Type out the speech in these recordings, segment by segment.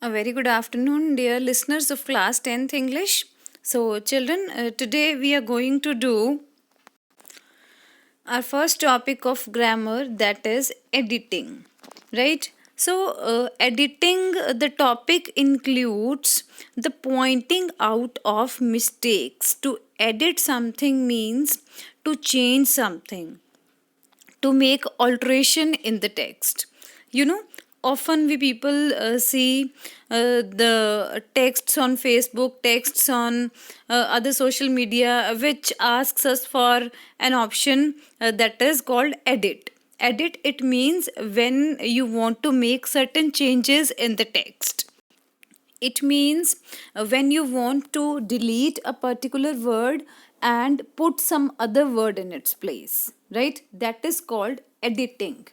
A very good afternoon, dear listeners of class 10th English. So, children, today we are going to do our first topic of grammar, that is editing, right? So, editing the topic includes the pointing out of mistakes. To edit something means to change something, to make alteration in the text. You know, often we people see the texts on Facebook, texts on other social media, which asks us for an option that is called edit. Edit, it means when you want to make certain changes in the text. It means when you want to delete a particular word and put some other word in its place, right? That is called editing.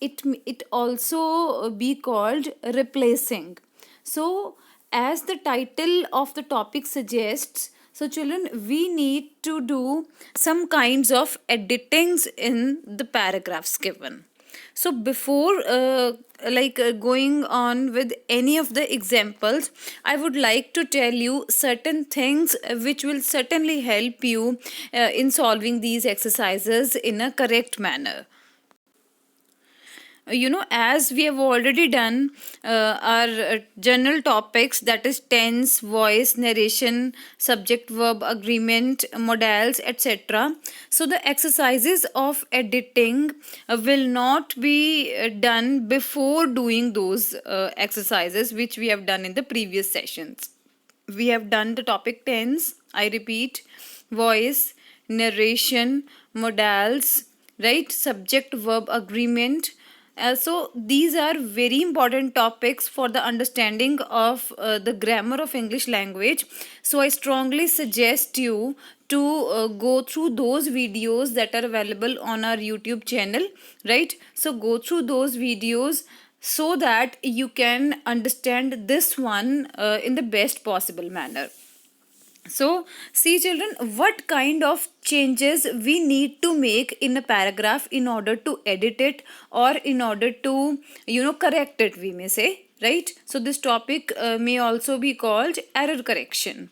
It also be called replacing. So as the title of the topic suggests, so children, we need to do some kinds of editings in the paragraphs given. So before going on with any of the examples, I would like to tell you certain things which will certainly help you in solving these exercises in a correct manner. As we have already done our general topics, that is tense, voice, narration, subject verb agreement, modals, etc. So the exercises of editing will not be done before doing those exercises which we have done in the previous sessions. We have done the topic tense, I repeat, voice, narration, modals, right, subject verb agreement. So these are very important topics for the understanding of the grammar of English language. So I strongly suggest you to go through those videos that are available on our YouTube channel, right? So go through those videos so that you can understand this one in the best possible manner. So, see children, what kind of changes we need to make in a paragraph in order to edit it or in order to, correct it, we may say, right? So, this topic may also be called error correction.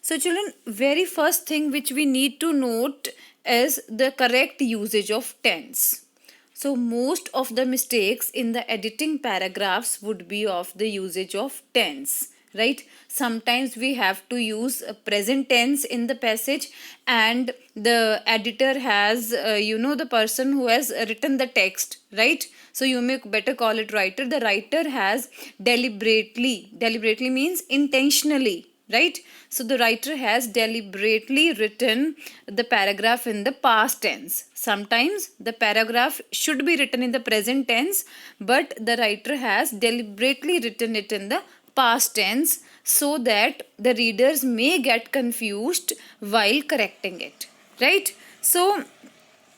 So, children, very first thing which we need to note is the correct usage of tense. So, most of the mistakes in the editing paragraphs would be of the usage of tense, right? Sometimes we have to use present tense in the passage, and the editor has the person who has written the text, right? So you may better call it writer. The writer has deliberately means intentionally, right? So the writer has deliberately written the paragraph in the past tense. Sometimes the paragraph should be written in the present tense, but the writer has deliberately written it in the past tense so that the readers may get confused while correcting it, right? So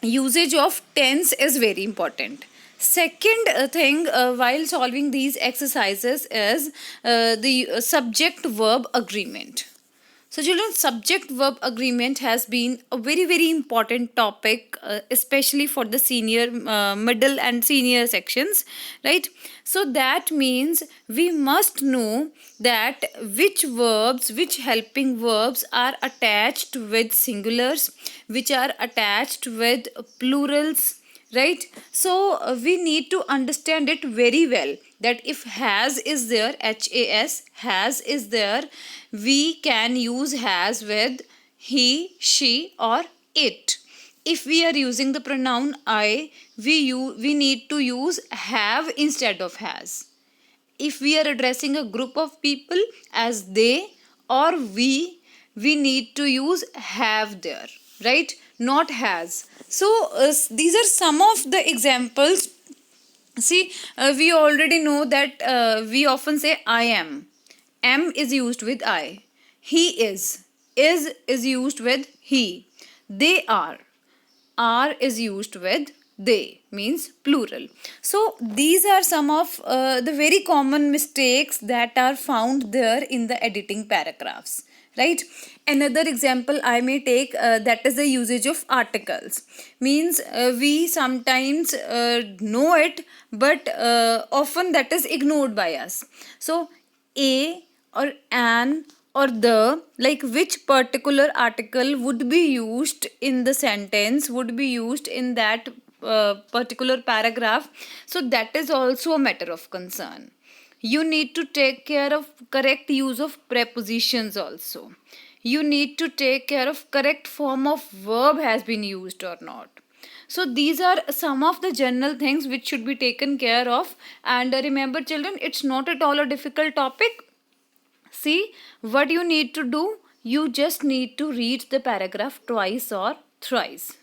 usage of tense is very important. Second thing while solving these exercises is the subject verb agreement. So children, subject verb agreement has been a very very important topic, especially for the senior, middle and senior sections, right? So that means we must know that which helping verbs are attached with singulars, which are attached with plurals, right? So we need to understand it very well, that if has is there, has is there, we can use has with he, she or it. If we are using the pronoun I, we need to use have instead of has. If we are addressing a group of people as they or we need to use have there, right? Not has. So these are some of the examples. See, we already know that we often say I am. Am is used with I. He is. Is used with he. They are is used with they, means plural. So these are some of the very common mistakes that are found there in the editing paragraphs, right? Another example I may take, that is the usage of articles. Means we sometimes know it, but often that is ignored by us. So a or an or the, like which particular article would be used in the sentence, would be used in that particular paragraph. So that is also a matter of concern. You need to take care of correct use of prepositions also. You need to take care of correct form of verb has been used or not. So these are some of the general things which should be taken care of. And remember children, it's not at all a difficult topic. See, what you need to do, you just need to read the paragraph twice or thrice.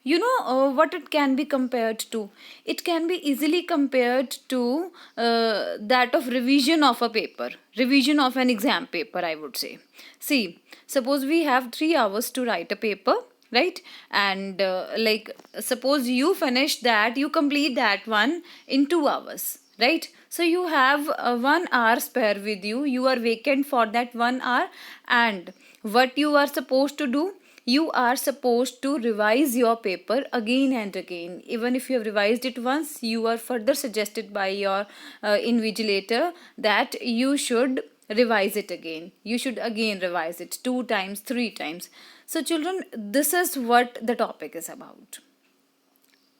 You know what it can be compared to? It can be easily compared to that of revision of a paper, revision of an exam paper, I would say. See, suppose we have 3 hours to write a paper, right? And like suppose you finish that, you complete that one in 2 hours, right? So you have 1 hour spare with you. You are vacant for that 1 hour, and what you are supposed to do, you are supposed to revise your paper again and again. Even if you have revised it once, you are further suggested by your invigilator that you should revise it again. You should again revise it 2 times, 3 times. So children, this is what the topic is about.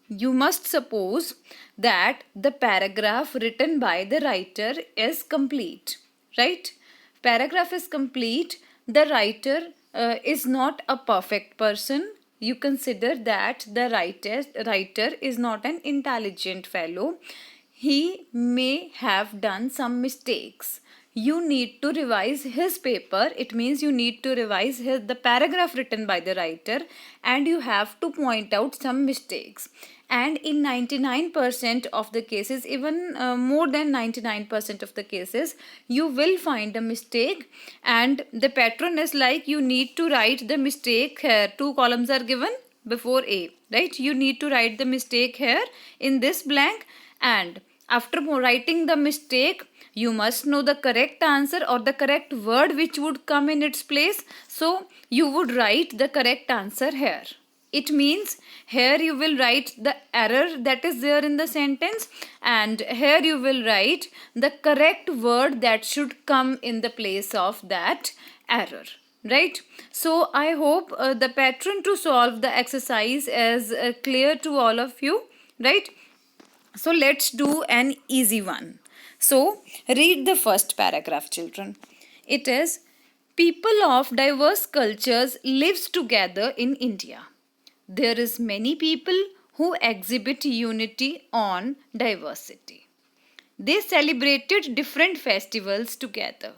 You must suppose that the paragraph written by the writer is complete, right? Paragraph is complete. The writer is not a perfect person. You consider that the writer is not an intelligent fellow. He may have done some mistakes. You need to revise his paper. It means you need to revise the paragraph written by the writer, and you have to point out some mistakes. And in 99% of the cases, even more than 99% of the cases, you will find a mistake, and the pattern is like you need to write the mistake here. 2 columns are given before A, right? You need to write the mistake here in this blank, and after writing the mistake, you must know the correct answer or the correct word which would come in its place. So you would write the correct answer here. It means here you will write the error that is there in the sentence, and here you will write the correct word that should come in the place of that error, right? So I hope the pattern to solve the exercise is clear to all of you, right? So let's do an easy one. So read the first paragraph children. It is, people of diverse cultures lives together in India. There is many people who exhibit unity on diversity. They celebrated different festivals together.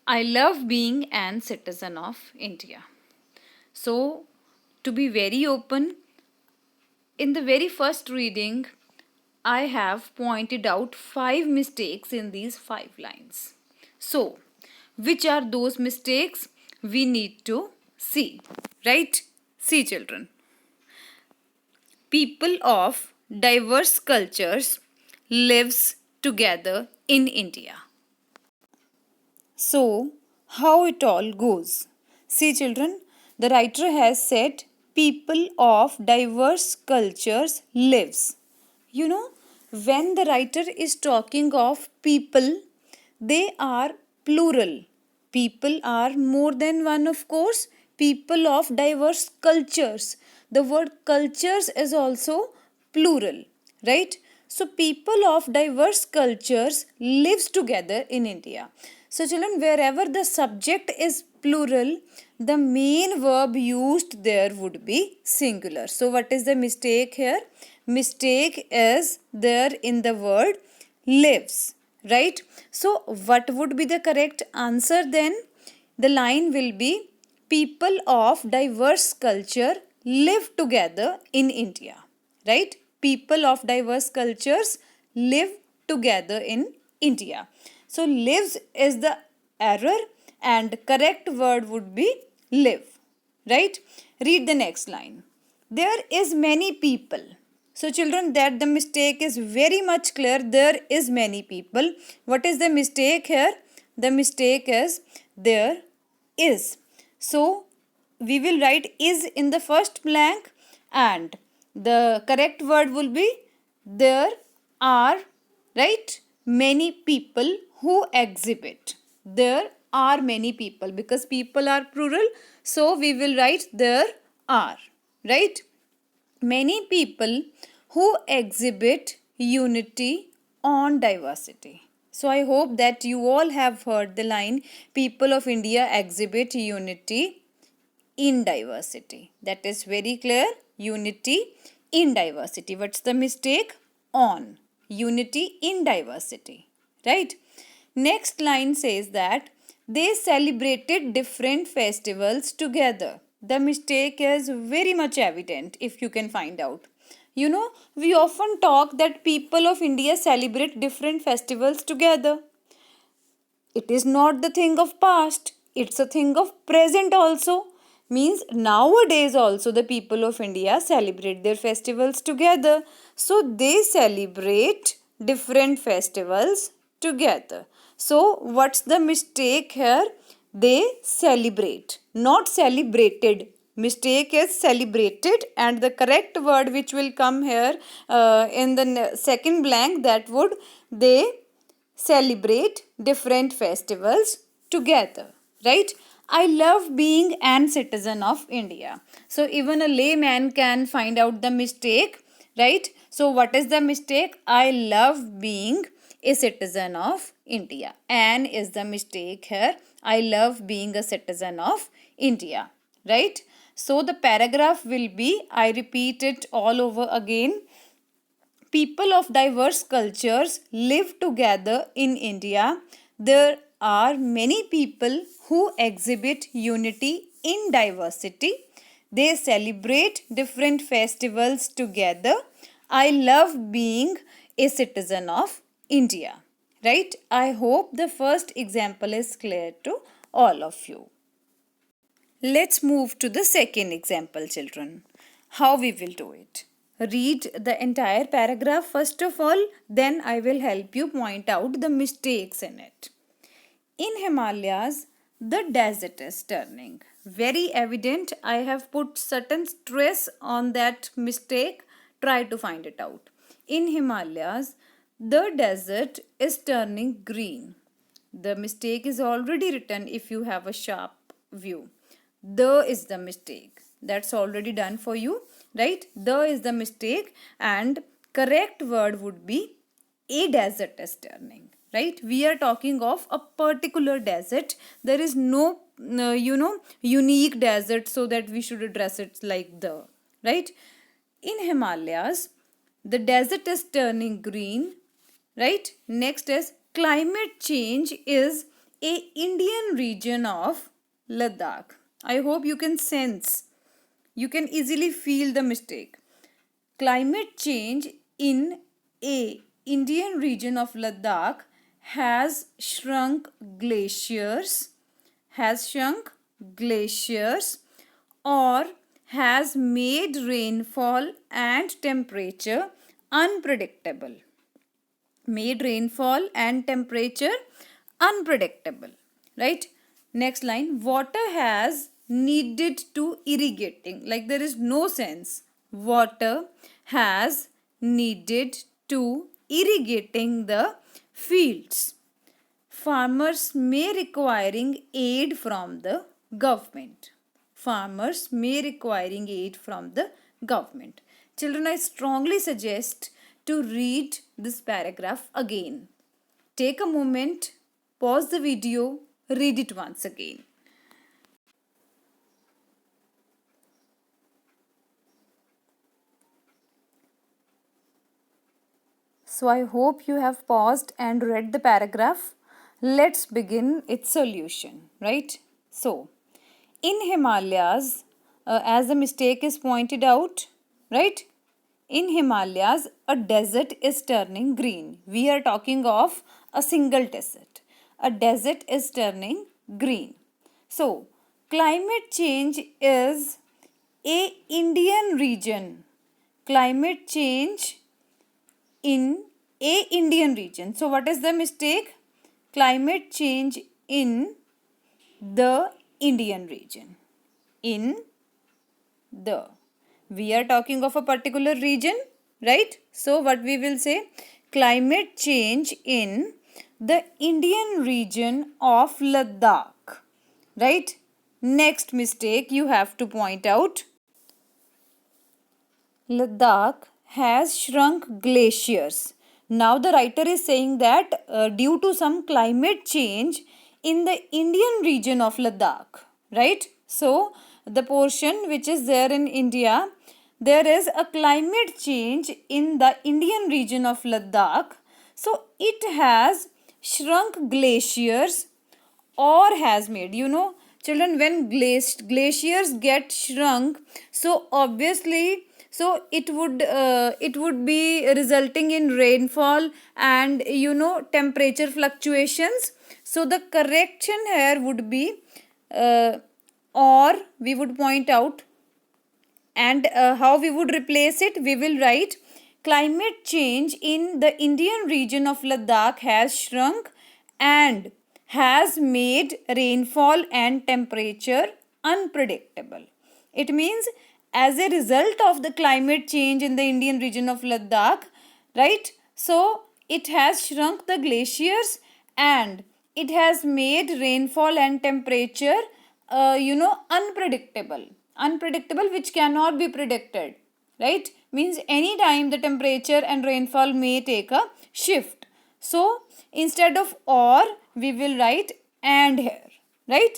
I love being an citizen of India. So, to be very open, in the very first reading, I have pointed out 5 mistakes in these 5 lines. So, which are those mistakes we need to see, right? See children. People of diverse cultures lives together in India. So, how it all goes? See children, the writer has said people of diverse cultures lives. You know, when the writer is talking of people, they are plural. People are more than one, of course. People of diverse cultures. The word cultures is also plural, right? So people of diverse cultures lives together in India. So children, wherever the subject is plural, the main verb used there would be singular. So what is the mistake here? Mistake is there in the word lives, right? So what would be the correct answer then? The line will be, people of diverse culture live together in India, right? People of diverse cultures live together in India. So lives is the error and correct word would be live, right? Read the next line. There is many people. So children, that the mistake is very much clear. There is many people. What is the mistake here? The mistake is there is. So we will write is in the first blank, and the correct word will be there are, right? Many people who exhibit. There are many people, because people are plural, so we will write there are, right? Many people who exhibit unity on diversity. So I hope that you all have heard the line, people of India exhibit unity in diversity. That is very clear. Unity in diversity. What's the mistake? On. Unity in diversity. Right? Next line says that they celebrated different festivals together. The mistake is very much evident if you can find out. You know, we often talk that people of India celebrate different festivals together. It is not the thing of past, it's a thing of present also. Means nowadays also the people of India celebrate their festivals together. So they celebrate different festivals together. So what's the mistake here? They celebrate, not celebrated. Mistake is celebrated, and the correct word which will come here in the second blank, that would they celebrate different festivals together, right? I love being an citizen of India. So even a layman can find out the mistake, right? So what is the mistake? I love being a citizen of India. An is the mistake here. I love being a citizen of India, right? So the paragraph will be, I repeat it all over again. People of diverse cultures live together in India. There are many people who exhibit unity in diversity. They celebrate different festivals together. I love being a citizen of India. Right? I hope the first example is clear to all of you. Let's move to the second example, children. How we will do it? Read the entire paragraph first of all, then I will help you point out the mistakes in it. In Himalayas, the desert is turning. Very evident. I have put certain stress on that mistake. Try to find it out. In Himalayas, the desert is turning green. The mistake is already written if you have a sharp view. The is the mistake. That's already done for you, right? The is the mistake, and correct word would be a desert is turning, right? We are talking of a particular desert. There is no unique desert so that we should address it like the, right? In Himalayas, the desert is turning green, right? Next is climate change is a Indian region of Ladakh. I hope you can sense, you can easily feel the mistake. Climate change in a Indian region of Ladakh has shrunk glaciers, or has made rainfall and temperature unpredictable. Made rainfall and temperature unpredictable, right? Next line, water has needed to irrigating, like there is no sense. Water has needed to irrigating the fields. Farmers may requiring aid from the government. Farmers may requiring aid from the government. Children, I strongly suggest to read this paragraph again. Take a moment, pause the video, read it once again. So I hope you have paused and read the paragraph. Let's begin its solution, right? So, in Himalayas, as the mistake is pointed out, right? In Himalayas, a desert is turning green. We are talking of a single desert. A desert is turning green. So, climate change is a Indian region. Climate change in a Indian region. So, what is the mistake? Climate change in the Indian region. In the. We are talking of a particular region, right? So what we will say? Climate change in the Indian region of Ladakh. Right? Next mistake you have to point out. Ladakh has shrunk glaciers. Now the writer is saying that due to some climate change in the Indian region of Ladakh, right? So the portion which is there in India, there is a climate change in the Indian region of Ladakh. So it has shrunk glaciers or has made, children, when glaciers get shrunk, so obviously, so it would be resulting in rainfall and temperature fluctuations. So the correction here would be or we would point out, and how we would replace it, we will write climate change in the Indian region of Ladakh has shrunk and has made rainfall and temperature unpredictable. It means as a result of the climate change in the Indian region of Ladakh, right? So it has shrunk the glaciers and it has made rainfall and temperature unpredictable, which cannot be predicted, right? Means anytime the temperature and rainfall may take a shift. So instead of or, we will write and here, right?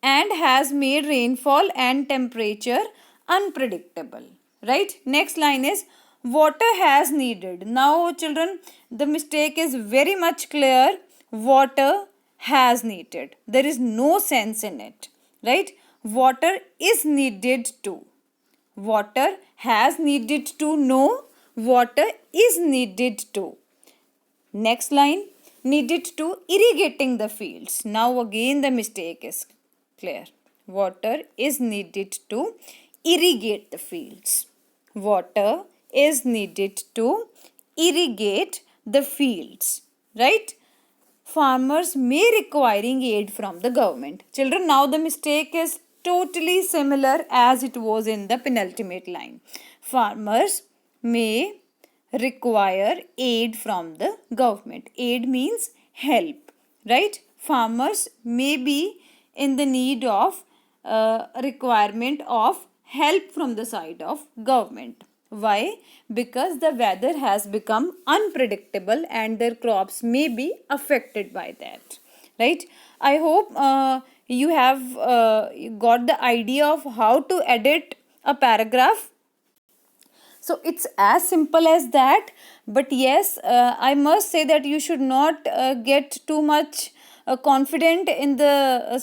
And has made rainfall and temperature unpredictable, right? Next line is water has needed. Now children, the mistake is very much clear. Water has needed. There is no sense in it, right? Water is needed to. Water has needed to. No, water is needed to. Next line, needed to irrigating the fields. Now again the mistake is clear. Water is needed to irrigate the fields. Water is needed to irrigate the fields, right? Farmers may requiring aid from the government. Children, now the mistake is totally similar as it was in the penultimate line. Farmers may require aid from the government. Aid means help, right? Farmers may be in the need of requirement of help from the side of government. Why? Because the weather has become unpredictable and their crops may be affected by that, right? I hope you have got the idea of how to edit a paragraph. So it's as simple as that. But yes, I must say that you should not get too much confident in the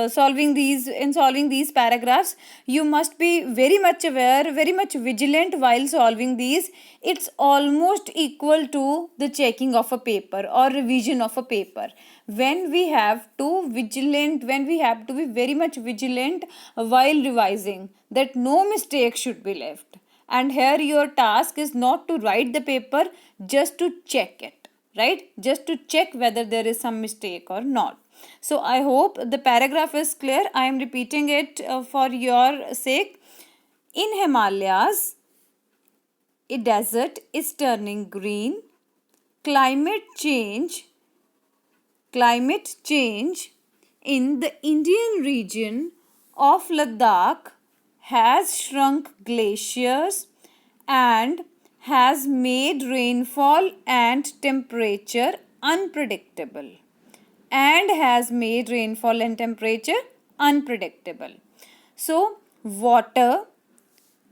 solving these paragraphs. You must be very much aware, very much vigilant while solving these. It's almost equal to the checking of a paper or revision of a paper. When we have to be very much vigilant while revising, that no mistake should be left. And here your task is not to write the paper, just to check it, right? Just to check whether there is some mistake or not. So I hope the paragraph is clear. I am repeating it for your sake. In Himalayas, a desert is turning green. Climate change in the Indian region of Ladakh has shrunk glaciers and has made rainfall and temperature unpredictable. So water,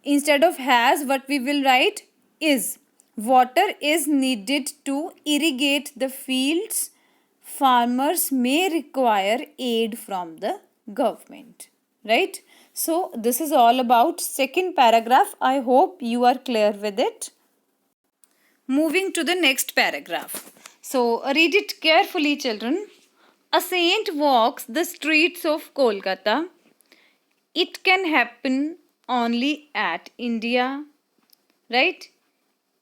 instead of has, what we will write is. Water is needed to irrigate the fields. Farmers may require aid from the government, right? So this is all about second paragraph. I hope you are clear with it. Moving to the next paragraph. So read it carefully, children. A saint walks the streets of Kolkata. It can happen only at India, right?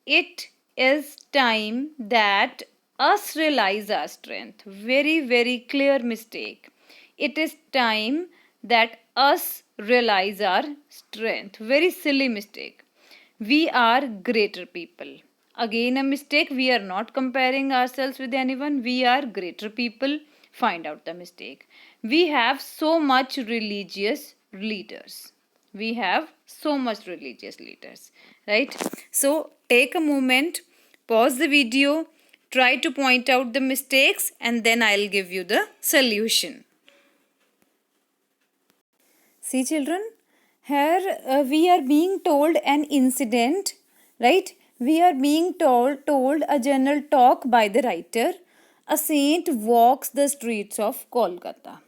It is time that us realize our strength. Very, very clear mistake. It is time that us realize our strength. Very silly mistake. We are greater people. Again a mistake. We are not comparing ourselves with anyone. We are greater people. Find out the mistake. We have so much religious leaders. We have so much religious leaders. Right? So take a moment, pause the video, try to point out the mistakes, and then I'll give you the solution. See children, here we are being told an incident, right? We are being told a general talk by the writer. A saint walks the streets of Kolkata.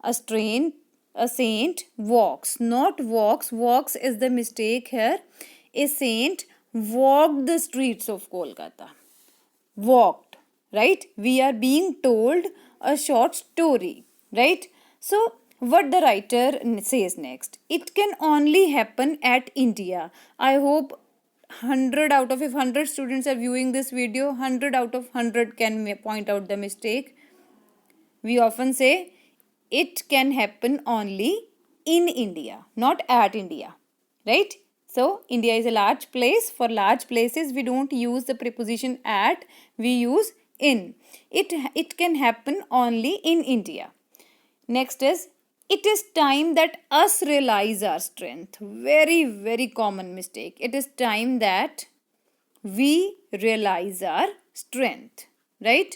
A saint walks, not walks. Walks is the mistake here. A saint walked the streets of Kolkata. Walked, right? We are being told a short story, right? So what the writer says next, it can only happen at India. I hope 100 out of, if 100 students are viewing this video, 100 out of 100 can point out the mistake. We often say it can happen only in India, not at India, right? So India is a large place. For large places, we don't use the preposition at, we use in. It can happen only in India. Next is, it is time that us realize our strength. Very, very common mistake. It is time that we realize our strength, right?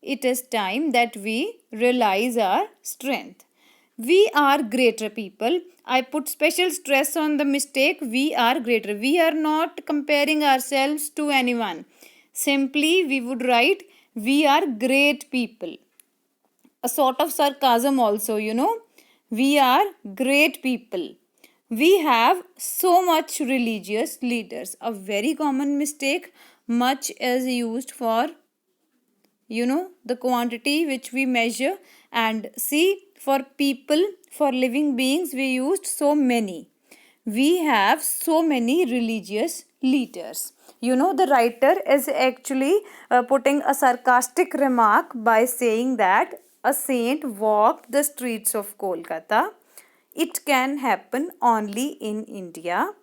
It is time that we realize our strength. We are greater people. I put special stress on the mistake. We are greater. We are not comparing ourselves to anyone. Simply, we would write, we are great people. A sort of sarcasm also, We are great people. We have so much religious leaders. A very common mistake, much is used for, the quantity which we measure. And see, for people, for living beings, we used so many. We have so many religious leaders. The writer is actually putting a sarcastic remark by saying that a saint walked the streets of Kolkata. It can happen only in India.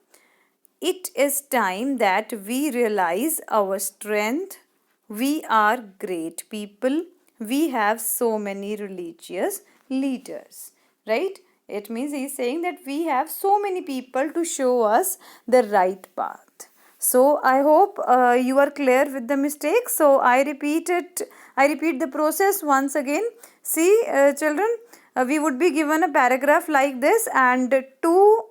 It is time that we realize our strength. We are great people. We have so many religious leaders. Right? It means he is saying that we have so many people to show us the right path. So I hope you are clear with the mistake. So I repeat the process once again. See children, we would be given a paragraph like this and two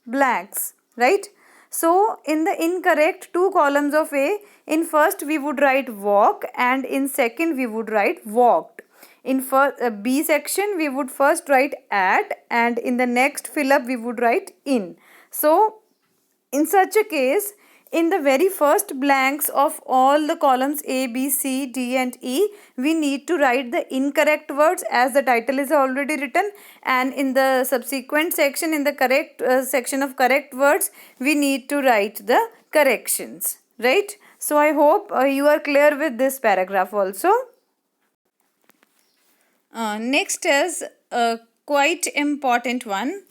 blanks, right? So in the incorrect two columns of A, in first we would write walk and in second we would write walked. In B section we would first write at and in the next fill up we would write in. So in such a case, in the very first blanks of all the columns A, B, C, D and E, we need to write the incorrect words as the title is already written, and in the subsequent section, in the correct section of correct words, we need to write the corrections, right? So I hope you are clear with this paragraph also. Next is a quite important one.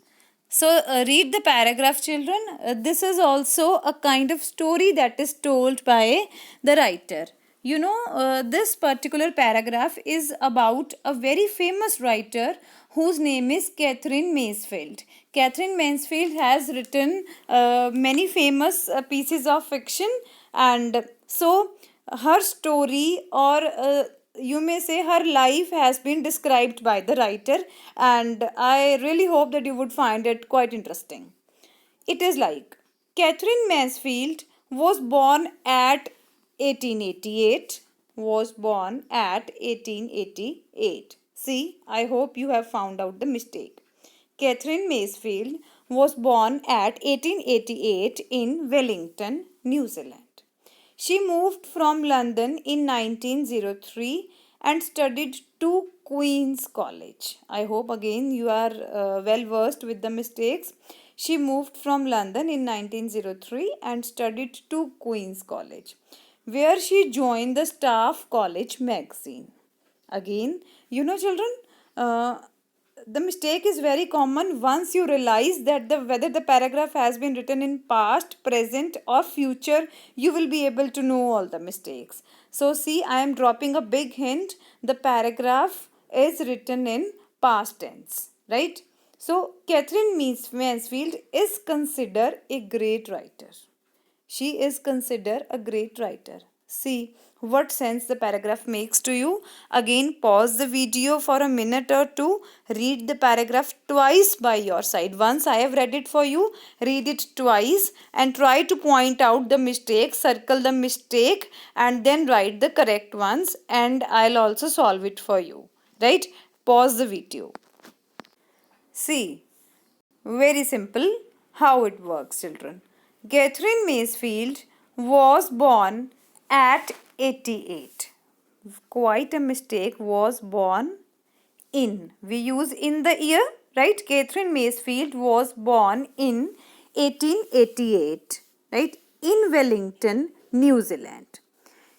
So read the paragraph children. This is also a kind of story that is told by the writer. This particular paragraph is about a very famous writer whose name is Catherine Mansfield. Catherine Mansfield has written many famous pieces of fiction, and so her story, or you may say her life, has been described by the writer, and I really hope that you would find it quite interesting. It is like, Catherine Mansfield was born at 1888. See, I hope you have found out the mistake. Catherine Mansfield was born at 1888 in Wellington, New Zealand. She moved from London in 1903 and studied to Queen's College. I hope again you are well versed with the mistakes. She moved from London in 1903 and studied to Queen's College, where she joined the Staff College magazine. Again, children, the mistake is very common. Once you realize that whether the paragraph has been written in past, present or future, you will be able to know all the mistakes. So see, I am dropping a big hint. The paragraph is written in past tense, right? So Catherine Mansfield is considered a great writer. She is considered a great writer. See what sense the paragraph makes to you. Again, pause the video for a minute or two. Read the paragraph twice by your side. Once I have read it for you, read it twice and try to point out the mistake, circle the mistake and then write the correct ones, and I'll also solve it for you. Right? Pause the video. See, very simple how it works, children. Catherine Mansfield was born at 88. Quite a mistake, was born in. We use in the year, right? Catherine Mansfield was born in 1888, right? In Wellington, New Zealand.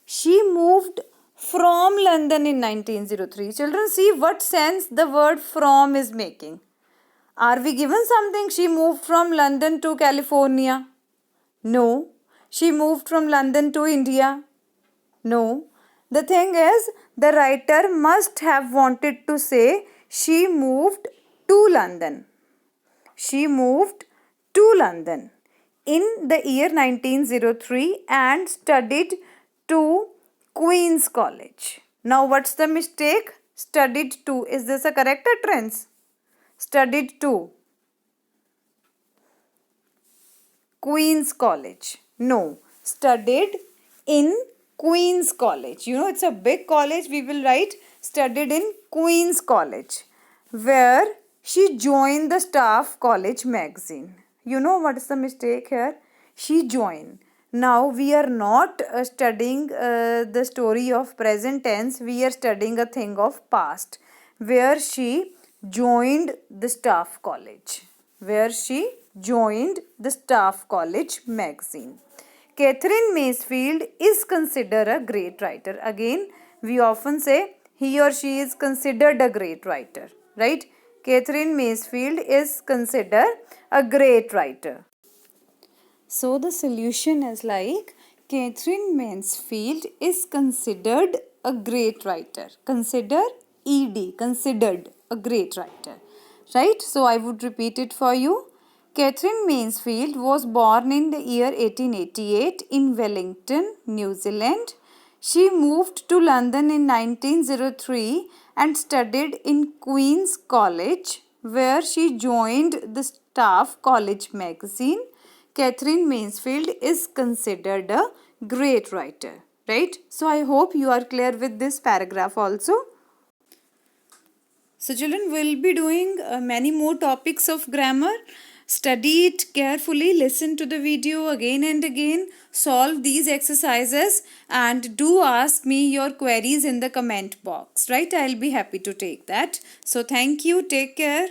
She moved from London in 1903. Children, see what sense the word from is making. Are we given something? She moved from London to California? No. She moved from London to India? No. The thing is, the writer must have wanted to say she moved to London. She moved to London in the year 1903 and studied to Queen's College. Now what's the mistake? Studied to. Is this a correct utterance? Studied to Queen's College. No, studied in Queen's College. You know, it's a big college. We will write studied in Queen's College, where she joined the Staff College magazine. You know what is the mistake here? She joined. Now we are not studying the story of present tense. We are studying a thing of past, where she joined the Staff College. Where she joined the Staff College magazine. Catherine Mansfield is considered a great writer. Again, we often say he or she is considered a great writer, right? Catherine Mansfield is considered a great writer. So the solution is like Catherine Mansfield is considered a great writer. Consider ed, considered a great writer. Right? So I would repeat it for you. Catherine Mansfield was born in the year 1888 in Wellington, New Zealand. She moved to London in 1903 and studied in Queen's College, where she joined the Staff College magazine. Catherine Mansfield is considered a great writer, right? So I hope you are clear with this paragraph also. So children, will be doing many more topics of grammar. Study it carefully, listen to the video again and again, solve these exercises and do ask me your queries in the comment box, right? I'll be happy to take that. So thank you, take care.